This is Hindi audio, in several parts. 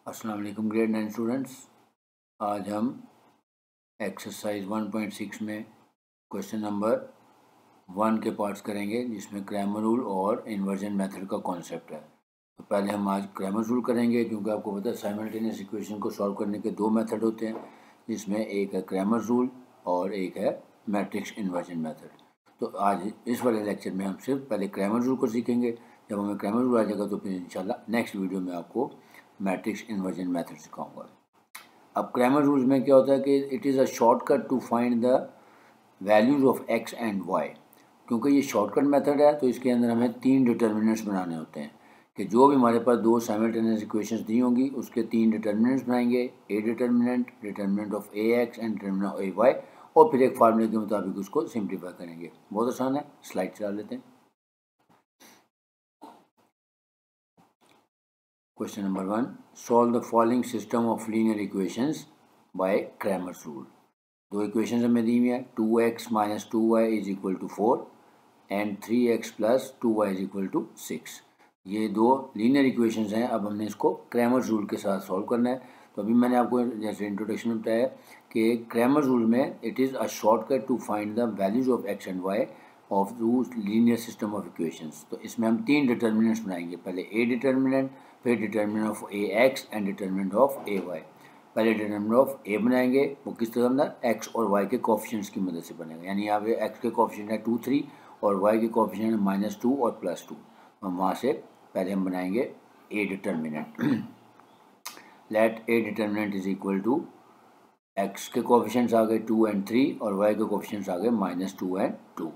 अस्सलाम वालेकुम ग्रेड 9 स्टूडेंट्स। आज हम एक्सरसाइज 1.6 में क्वेश्चन नंबर 1 के पार्ट्स करेंगे, जिसमें क्रैमर रूल और इन्वर्जन मेथड का कॉन्सेप्ट है। तो पहले हम आज क्रैमर रूल करेंगे, क्योंकि आपको पता है साइमल्टेनियस इक्वेशन को सॉल्व करने के दो मेथड होते हैं, जिसमें एक है क्रैमर रूल और एक है मैट्रिक्स इन्वर्जन मेथड। तो आज इस वाले लेक्चर में हम सिर्फ पहले क्रैमर रूल को सीखेंगे। जब हमें क्रैमर रूल आ जाएगा तो फिर इंशाल्लाह नेक्स्ट वीडियो में आपको मैट्रिक्स इन्वर्जन मेथड सिखाऊंगा। अब क्रैमर रूल्स में क्या होता है कि it is a shortcut to find the values of x and y. क्योंकि ये शॉर्टकट मेथड है तो इसके अंदर हमें 3 डिटर्मिनेंट्स बनाने होते हैं कि जो भी हमारे पास दो साइमल्टेनियस इक्वेशंस दी होंगी उसके 3 डिटर्मिनेंट्स बनाएंगे, A determinant, determinant of A x and determinant of A y, और फिर एक फार्मूले के मुताबिक उसको सिंप्लीफाई करेंगे। बहुत आसान है, स्लाइड चला लेते हैं। Question number 1. Solve the following system of linear equations by Cramer's rule. दो इक्वेशंस हमें दी हुई है, 2x minus 2y is equal to 4 and 3x plus 2y is equal to 6। ये दो लीनियर इक्वेशंस हैं। अब हमने इसको क्रैमर्स रूल के साथ सॉल्व करना है। तो अभी मैंने आपको जैसे इंट्रोडक्शन में बताया कि क्रैमर्स रूल में it is a shortcut to find the values of x and y of rule linear system of equations. तो इसमें हम 3 डिटर्मिनेंट्स बनाएंगे, पहले ए डिटर्मिनेंट, फिर determinant of A x and determinant of A y. पहले डिटर्मिनेंट ऑफ ए बनाएंगे, वो किस तरह ना एक्स और वाई के कोफिशिएंट्स की मदद से बनेगा। यानी यहाँ पे एक्स के कोफिशिएंट है 2, 3 और वाई के कोफिशिएंट है -2 और +2। हम वहाँ से पहले हम बनाएंगे A determinant. Let A determinant is equal to x के कोफिशिएंट्स आ गए 2 एंड 3 और वाई के कोफिशिएंट्स आ गए -2 एंड 2।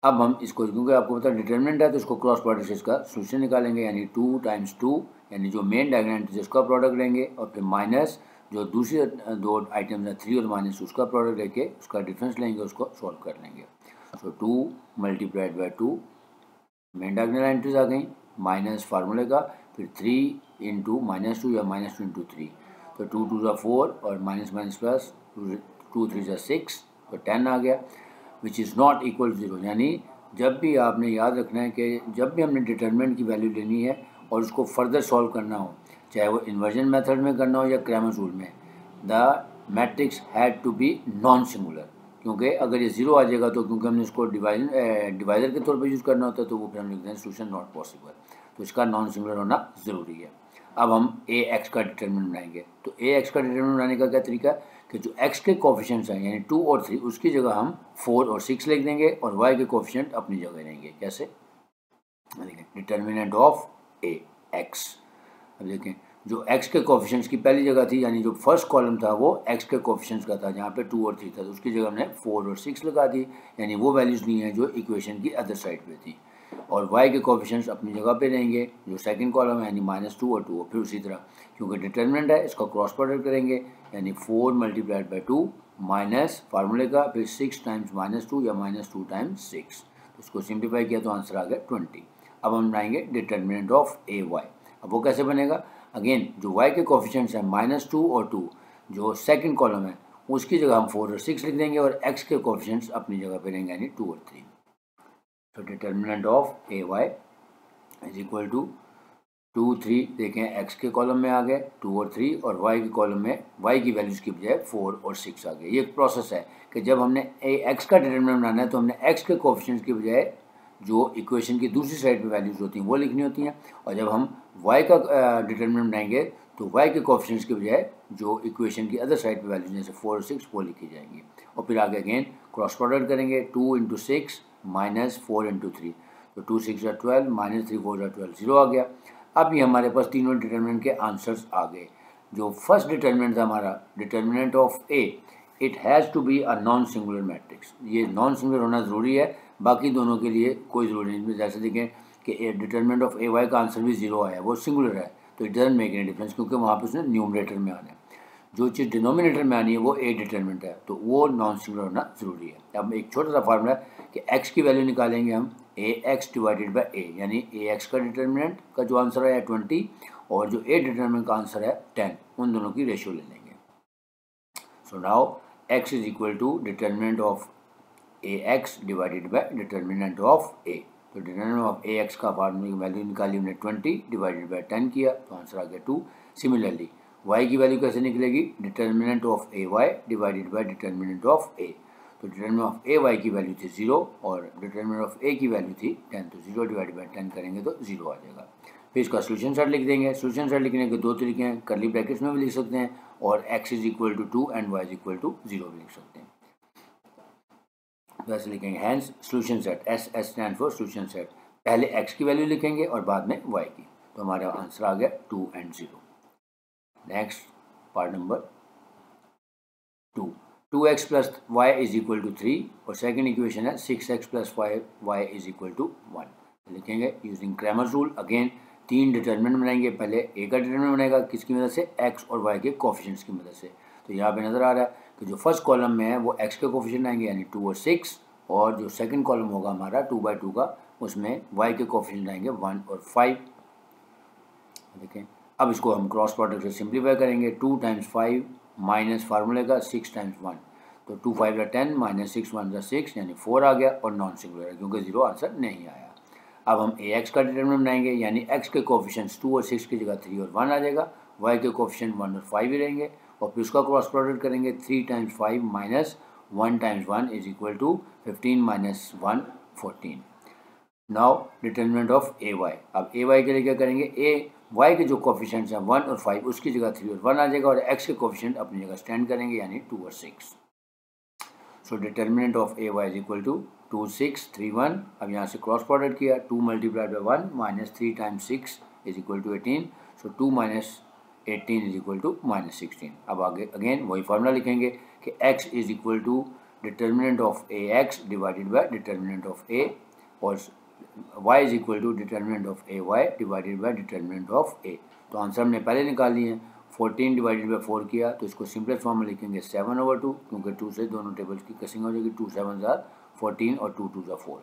अब हम इसको, क्योंकि आपको पता है डिटर्मिनेंट है तो इसको क्रॉस प्रोडक्ट से इसका सोल्यूशन निकालेंगे, यानी 2 टाइम्स 2, यानी जो मेन डायगोनल है उसका प्रोडक्ट लेंगे, और फिर माइनस जो दूसरी दो आइटम्स हैं 3 और माइनस उसका प्रोडक्ट लेके उसका डिफरेंस लेंगे, उसको सॉल्व कर लेंगे। So 2 multiplied by 2 main diagonal entries आ गई, माइनस फार्मूले का, फिर 3 इंटू -2 या -2 इंटू 3, तो 2 2 ज़ा 4 और माइनस माइनस प्लस 2 3 ज़ा 6, तो 10 आ गया, विच इज़ नॉट इक्वल 0। यानी जब भी आपने याद रखना है कि जब भी हमने डिटर्मिनेंट की वैल्यू लेनी है और उसको फर्दर सॉल्व करना हो, चाहे वो इन्वर्जन मेथड में करना हो या क्रैमर रूल में, the matrix had to be non singular. क्योंकि अगर ये 0 आ जाएगा तो क्योंकि हमने इसको डिवाइडर के तौर पर यूज़ करना होता है, तो वो फिर हम लिखते हैं सोल्यूशन नॉट पॉसिबल। तो इसका नॉन सिंगुलर होना ज़रूरी है। अब हम ए एक्स का डिटर्मिनेंट बनाएंगे। तो ए एक्स का डिटर्मिनेंट बनाने का क्या तरीका है कि जो x के कोफिशिएंट्स हैं यानी 2 और 3 उसकी जगह हम 4 और 6 लिख देंगे और y के कोफिशिएंट अपनी जगह लेंगे। कैसे? देखें, डिटर्मिनेंट ऑफ ए एक्स। अब देखें, जो x के कोफिशिएंट्स की पहली जगह थी, यानी जो फर्स्ट कॉलम था वो x के कोफिशिएंट्स का था, जहाँ पे 2 और 3 था, तो उसकी जगह हमने 4 और 6 लगा दी, यानी वो वैल्यूज़ ली हैं जो इक्वेशन की अदर साइड पे थी। और y के कोफिशिएंट्स अपनी जगह पे लेंगे, जो सेकंड कॉलम है, यानी -2 और 2, और फिर उसी तरह क्योंकि डिटर्मिनेंट है इसका क्रॉस प्रोडक्ट करेंगे, यानी 4 मल्टीप्लाइड बाई 2 माइनस फार्मूले का, फिर 6 टाइम्स -2 या -2 टाइम्स 6, तो इसको सिंप्लीफाई किया तो आंसर आ गया 20। अब हम बनाएंगे डिटर्मिनेंट ऑफ ए वाई। अब वो कैसे बनेगा? अगेन जो y के कोफिशिएंट्स हैं -2 और 2, जो सेकंड कॉलम है उसकी जगह हम 4 और 6 लिख देंगे और x के कोफिशिएंट्स अपनी जगह पे लेंगे, यानी 2 और 3। तो determinant of A Y is equal to 2 3, देखें x के कॉलम में आ गए 2 और 3 और y के कॉलम में y की वैल्यूज़ की बजाय 4 और 6 आ गए। ये एक प्रोसेस है कि जब हमने x का डिटर्मिनेंट बनाना है तो हमने x के कोफिशिएंट्स की बजाय जो इक्वेशन की दूसरी साइड पे वैल्यूज़ होती हैं वो लिखनी होती हैं, और जब हम y का डिटर्मिनेंट बनाएंगे तो y के कोफिशिएंट्स की बजाय जो इक्वेशन की अदर साइड पे वैल्यूज जैसे 4 और 6 वो लिखी जाएंगी। और फिर आगे अगेन क्रॉस प्रोडक्ट करेंगे, 2 इंटू 6 माइनस 4 इंटू 3, तो 2 6 ज़ा 12 माइनस 3 4 ज़ा 12, 0 आ गया। अब ये हमारे पास तीनों डिटर्मिनेंट के आंसर्स आ गए। जो फर्स्ट डिटर्मिनेंट था हमारा determinant of A, it has to be a non singular matrix. ये नॉन सिंगुलर होना ज़रूरी है, बाकी दोनों के लिए कोई ज़रूरी नहीं। जैसे देखें कि डिटर्मिनेंट ऑफ ए वाई का आंसर भी 0 आया, वो सिंगुलर है, तो it doesn't make any difference, क्योंकि वहाँ पे उसने न्यूमरेटर में आना है। जो चीज़ डिनोमिनेटर में आनी है वो ए डिटर्मिनेंट है, तो वो नॉन सिंगुलर होना ज़रूरी है। अब एक छोटा सा फार्मूला है कि x की वैल्यू निकालेंगे हम ए एक्स डिवाइडेड बाई ए, यानी ए एक्स का डिटर्मिनेंट का जो आंसर है 20 और जो ए डिटर्मिनेंट का आंसर है 10, उन दोनों की रेशियो ले लेंगे। So now x is equal to determinant of A X divided by determinant of A. तो डिटर्मिनेंट ऑफ ए एक्स का फार्मूला की वैल्यू निकाली हमने 20 डिवाइडेड बाई 10 किया, तो आंसर आ गया 2। सिमिलरली वाई की वैल्यू कैसे निकलेगी, determinant of A Y divided by determinant of A. तो डिटर्मिनेंट ऑफ ए वाई की वैल्यू थी 0 और डिटर्मिनेंट ऑफ ए की वैल्यू थी 10, तो 0 डिवाइड बाई 10 करेंगे तो 0 आ जाएगा। फिर इसका सोल्यूशन सेट लिख देंगे। सोल्यूशन सेट लिखने के दो तरीके हैं, करली ब्रैकेट्स में भी लिख सकते हैं और x is equal to 2 and y is equal to 0 भी लिख सकते हैं। तो ऐसे लिखेंगे hence solution set, S stand for solution set. पहले x की वैल्यू लिखेंगे और बाद में y की, तो हमारा आंसर आ गया 2 and 0। Next part number 2, 2x plus y is equal to 3 और सेकेंड इक्वेशन है 6x plus 5y is equal to 1। लिखेंगे using Cramer's rule. Again 3 determinant बनाएंगे। पहले a का डिटर्मिनेंट बनेगा किसकी मदद से, x और y के कोफिशिएंट्स की मदद से। तो यहाँ पे नज़र आ रहा है कि जो फर्स्ट कॉलम में है वो x के कोफिशिएंट आएंगे यानी 2 और 6, और जो सेकंड कॉलम होगा हमारा 2/2 का उसमें y के कोफिशिएंट आएंगे 1 और 5। देखें अब इसको हम क्रॉस प्रोडक्ट से सिंप्लीफाई करेंगे। 2 टाइम्स 5 माइनस फार्मूले का 6 टाइम्स 1, तो 2 5 10 माइनस 6 1 6 यानी 4 आ गया और नॉन सिंगुलर है क्योंकि 0 आंसर नहीं आया। अब हम ax का डिटर्मिनेंट बनाएंगे यानी x के कोफिशिएंट्स 2 और 6 की जगह 3 और 1 आ जाएगा, y के कोफिशिएंट 1 और 5 ही रहेंगे और फिर उसका क्रॉस प्रोडक्ट करेंगे। 3 times 5 minus 1 times 1 is equal to 15 minus 1 14। Now determinant of A y. अब ए वाई के लिए क्या करेंगे, ए वाई के जो कोफिशिएंट्स हैं 1 और 5 उसकी जगह 3 और 1 आ जाएगा और x के कोफिशिएंट अपनी जगह स्टैंड करेंगे यानी 2 और 6। So determinant of A Y is equal to 2 6 3 1। अब यहाँ से क्रॉस प्रोडक्ट किया, 2 multiplied by 1 minus 3 times 6 is equal to 18। So 2 minus 18 is equal to minus 16। अब आगे अगेन वही फार्मूला लिखेंगे कि x is equal to determinant of A X divided by determinant of A और y is equal to determinant of A Y divided by determinant of A. तो आंसर हमने पहले निकाल लिए हैं। 14 डिवाइडेड बाई 4 किया तो इसको सिंपलेस्ट फॉर्म में लिखेंगे 7/2 क्योंकि 2 से दोनों टेबल्स की कसिंग हो जाएगी। 2 7 14 और 2 2 4।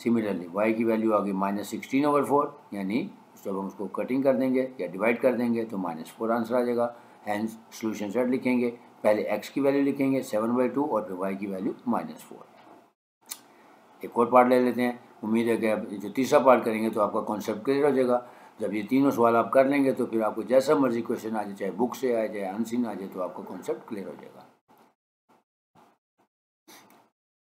सिमिलरली y की वैल्यू आ गई माइनस 16/4 यानी जब हम उसको कटिंग कर देंगे या डिवाइड कर देंगे तो -4 आंसर आ जाएगा। हैंस सोल्यूशन सेट लिखेंगे, पहले x की वैल्यू लिखेंगे 7/2 और फिर y की वैल्यू -4। एक और पार्ट ले लेते हैं। उम्मीद है कि अब जो तीसरा पार्ट करेंगे तो आपका कॉन्सेप्ट क्लियर हो जाएगा। जब ये तीनों सवाल आप कर लेंगे तो फिर आपको जैसा मर्जी क्वेश्चन आ जाए, चाहे बुक से आए चाहे अनसीन आ जाए, तो आपका कॉन्सेप्ट क्लियर हो जाएगा।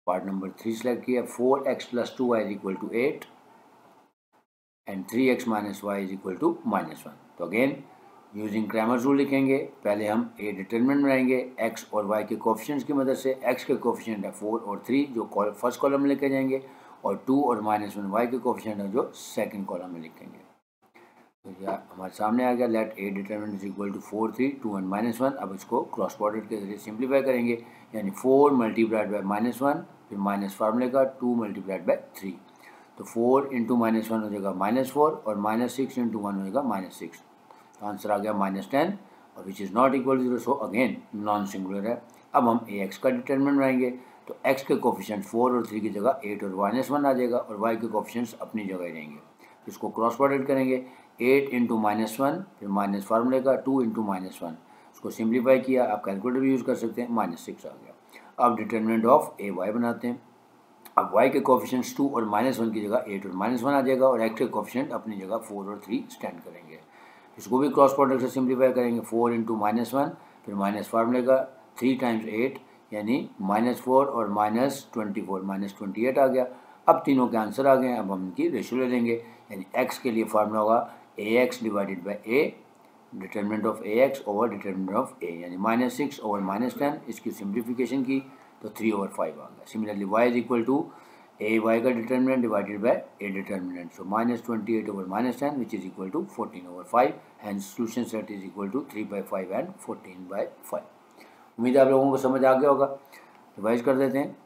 पार्ट नंबर 3 सेलेक्ट किया, 4x plus 2y is equal to 8 and 3x minus y is equal to -1। तो अगेन यूजिंग क्रैमर्स रूल लिखेंगे। पहले हम ए डिटर्मिनेंट बनाएंगे x और y के कोफिशिएंट्स की मदद से। x के कोफिशिएंट है 4 और 3 जो फर्स्ट कॉलम में लेके जाएंगे और 2 और -1 y के कोफिशिएंट है जो सेकंड कॉलम में लिखेंगे। तो यह हमारे सामने आ गया, let A determinant is equal to 4 3 2 and -1। अब इसको क्रॉस प्रोडक्ट के जरिए सिंप्लीफाई करेंगे यानी 4 मल्टीप्लाइड बाई -1 फिर माइनस फार्मूले का 2 मल्टीप्लाइड बाई 3, तो 4 इंटू -1 हो जाएगा -4 और -6 इंटू 1 हो जाएगा -6। तो आंसर आ गया -10 और which is not equal to 0, so again non singular है। अब हम ए एक्स का डिटर्मिनेंट बनाएंगे तो x के कोफिशिएंट 4 और 3 की जगह 8 और -1 आ जाएगा और y के कोफिशिएंट्स अपनी जगह ही रहेंगे। इसको क्रॉस प्रोडक्ट करेंगे, 8 इंटू -1 फिर माइनस फार्मूले का 2 इंटू -1, उसको सिंप्लीफाई किया, आप कैलकुलेटर भी यूज़ कर सकते हैं, -6 आ गया। अब डिटर्मिनेंट ऑफ ए वाई बनाते हैं। अब y के कोफिशिएंट्स 2 और -1 की जगह 8 और -1 आ जाएगा और x के कोफिशिएंट अपनी जगह 4 और 3 स्टैंड करेंगे। इसको भी क्रॉस प्रोडक्ट से सिंप्लीफाई करेंगे, 4 इंटू -1 फिर माइनस फार्मूले का 3 टाइम्स 8 यानी -4 और -24 -28 आ गया। अब तीनों के आंसर आ गए हैं। अब हम इनकी रेशियो ले लेंगे यानी x के लिए फार्मूला होगा ax divided by a, determinant of ax over determinant of a यानी -6 ओवर -10। इसकी सिंप्लीफिकेशन की तो 3/5 आ गया। Similarly y is equal to A Y का determinant divided by A determinant, so -28 over -10 which is equal to 14/5। Hence solution set is equal to 3/5 and 14/5। उम्मीद है आप लोगों को समझ आ गया होगा। रिवाइज कर देते हैं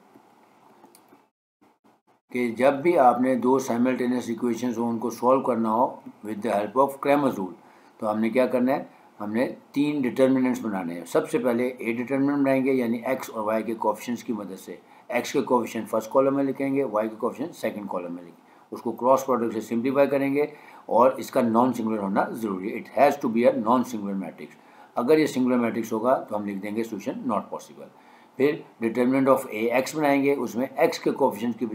कि जब भी आपने दो साइमल्टेनियस इक्वेशंस हो उनको सॉल्व करना हो with the help of Cramer's rule, तो हमने क्या करना है, हमने 3 डिटर्मिनेंट्स बनाने हैं। सबसे पहले ए डिटर्मिनेंट बनाएंगे यानी x और y के कोफिशिएंट्स की मदद से। x के कोफिशिएंट फर्स्ट कॉलम में लिखेंगे, y के कोफिशिएंट सेकंड कॉलम में लिखेंगे, उसको क्रॉस प्रोडक्ट से सिंप्लीफाई करेंगे और इसका नॉन सिंगुलर होना ज़रूरी है। It has to be a non singular matrix. अगर ये सिंगुलर मैट्रिक्स होगा तो हम लिख देंगे सोल्यूशन नॉट पॉसिबल। फिर डिटर्मिनेंट ऑफ ए एक्स बनाएंगे, उसमें x के कोफिशिएंट की